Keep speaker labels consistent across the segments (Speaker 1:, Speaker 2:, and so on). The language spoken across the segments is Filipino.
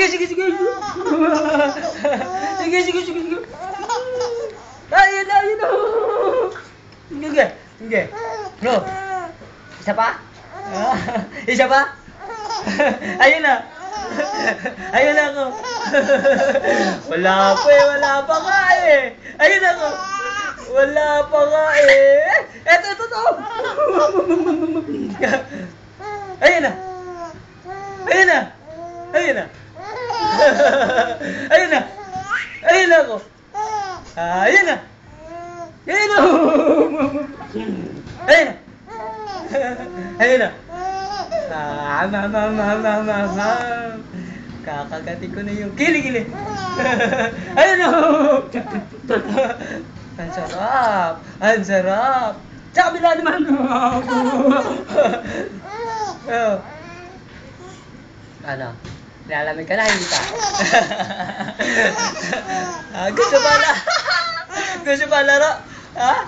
Speaker 1: Sige, sige, sige. Sige, sige, sige, sige. Ayun na, ayun na. Sige, sige. No. Isa pa? Isa pa? Ayun na. Ayun na ako. Wala pa eh, wala pa nga eh. Ayun ako. Wala pa nga eh. Eto, to. Ayun na. Ayun na. Ayun na. Ayun na. Ayun na ako. Ayun na. Ayun na. Ayun na. Ayun na. Kakagatin ko na yung kilig-kilig. Ayun na. Ang sarap. Ang sarap. Sa kabila naman. Ano? Nilalamig ka na, hindi pa? Gusto ba na? Gusto ba laro? Ha?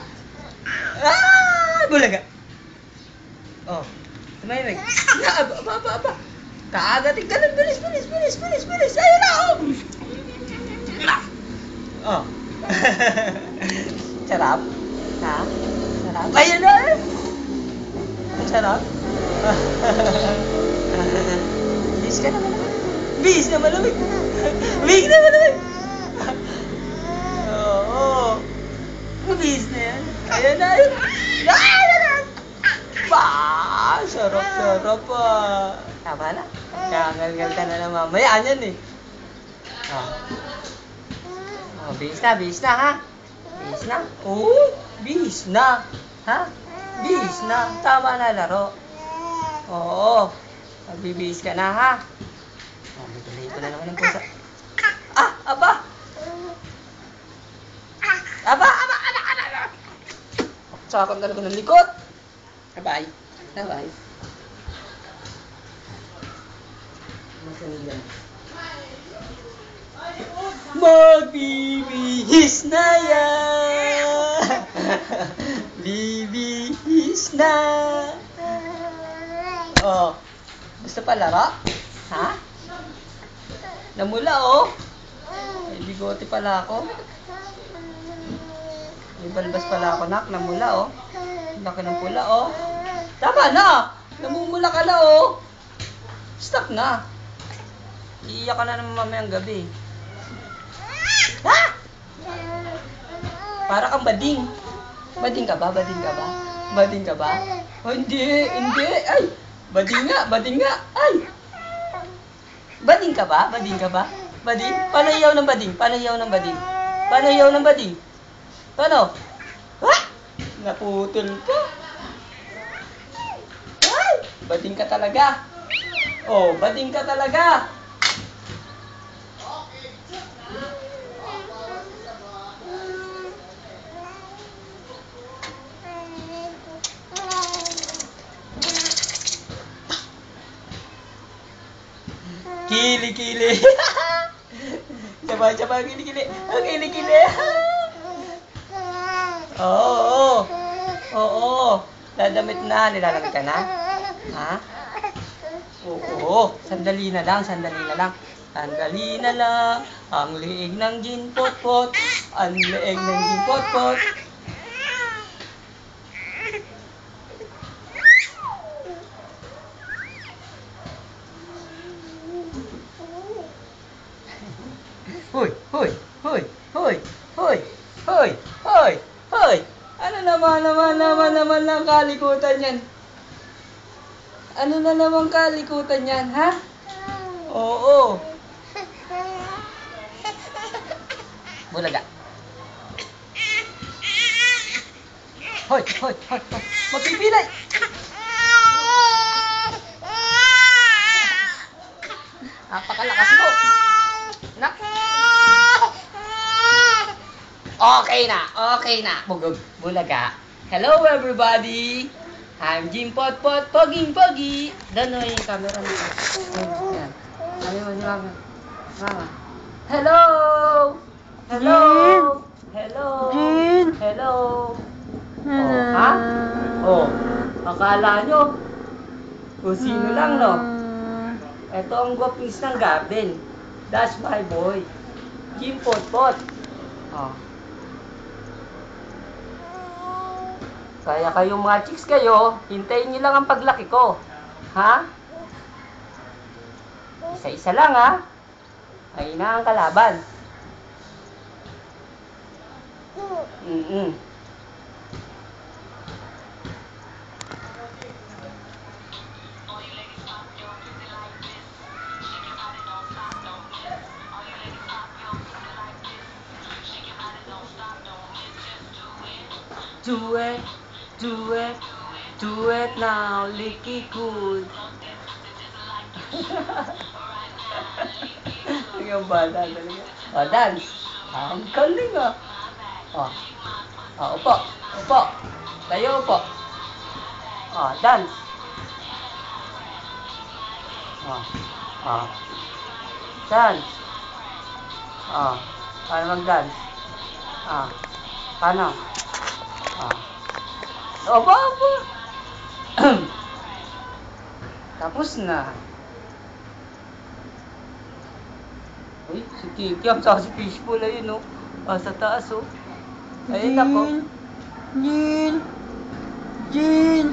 Speaker 1: Bulaga. Oh, tumahimik. Aba. Kaagating ka lang. Bilis. Ayun na, oh. Sarap? Ha? Sarap? Ayun na! Sarap? Bis ka naman. Bis na malamig. Bis na malamig. Oo. Bis na yan. Ayun na. Ayun na. Sarap ah. Tama na. Kakalgal ka na lang mamaya. Anyan eh. Bis na ha. Bis na. Oo. Bis na. Ha? Bis na. Tama na laro. Oo. Magbibihis ka na, ha? Bigalayin ko na naman ng pusa. Aba! Sakam talaga ng likod. Bye. Magbibihis na yan! Bibihis na! Oh. Gusto pa laro? Ha? Namula, oh. May bigote pala ako. May balbas pala ako, nak. Namula, oh. Laki ng pula, oh. Tama na! Namumula ka na, oh. Stop na. Iiyak ka na naman mamayang gabi. Ha? Para kang bading. Bading ka ba? Oh, hindi. Ay! Bading nga. Ay! Bading ka ba? Bading? Paano iyaw ng bading? Paano? Ha? Naputol ka. Ay! Bading ka talaga. Oh, bading ka talaga. Kili. Sabay, kili. Kili. Oo. Dadamit na. Nilalamig ka na? Ha? Oo. Sandali na lang. Ang liig ng ginpot-pot. Hoy! Ano naman ang kalikutan yan? Ano na naman kalikutan yan, ha? Oo. Bulaga. Hoy! Magpipilay! Napakalakas mo! Nak! Okay na. Bulaga. Hello everybody! I'm Jim Potpot, Pogi. Dano yung camera nito. Yan. Mama. Hello!
Speaker 2: Jin!
Speaker 1: Hello! Oh, ha? Oh, akala nyo kung sino lang, no? Ito ang gwapings ng Garden. That's my boy. Jim Potpot. Oh. Kaya kayong mga chicks kayo, hintayin nyo lang ang paglaki ko. Ha? Isa-isa lang ha. Ayun na ang kalaban. Do it, do it, do it now, lick it good. Yung bata talaga. Oh, dance. Ang galing ah. Oh. Oh, upo. Upo. Tayo upo. Oh, dance. Oh. Oh. Dance. Oh. Paano mag-dance? Ah. Paano? Ah. Opo, opo. Tapos na. Uy, si Kiki, ang sa si Fishbowl ayun, oh. Ah, sa taas, oh. Ayun na po.
Speaker 2: Jin! Jin!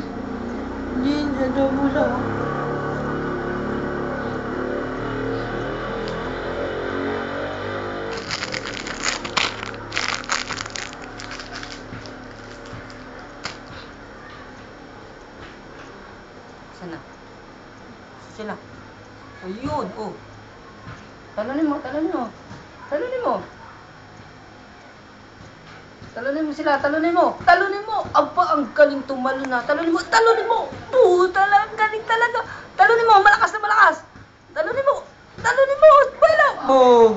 Speaker 2: Jin, adobo sa...
Speaker 1: Sana. Sila. Ayun, oh. Talunin mo, talunin mo. Talunin mo. Talunin mo sila, talunin mo. Talunin mo. Aba, ang galing tumalo na. Talunin mo, talunin mo. Puta lang, galing talaga. Talunin mo, malakas na malakas. Talunin mo. Talunin mo. Bala. Boom.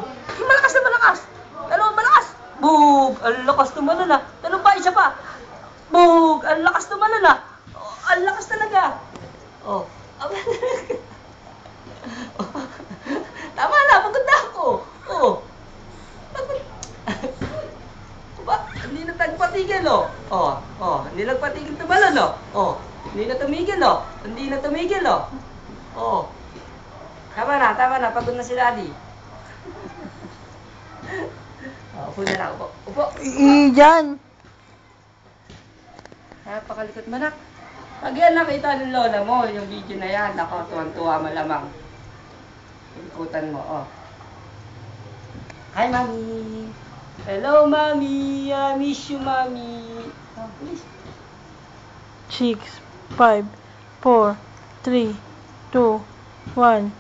Speaker 1: Malakas na malakas. Talon, malakas. Boom. Ang lakas tumalo na. Talon pa, isa pa. Boom. Ang lakas tumalo na. Oh, ang lakas talaga. Oh. Tama na, pagod na ako. Oh. Ba, hindi na tagpatigil, oh. Oh, oh, hindi nagpatigil tumalon, oh. Oh, hindi na tumigil, oh. Hindi na tumigil, oh. Oh. Tama na, pagod na si Daddy. Oh, upo na lang, upo. Upo.
Speaker 2: Iyan!
Speaker 1: Napakalikot manak. Pag yan nakita ng lola mo, yung video na yan, ako, tuwan-tuwa malamang. Ikutan mo, oh. Hi, Mami. Hello, Mami. I miss you, Mami. Oh, please.
Speaker 2: 6, 5, 4, 3, 2, 1.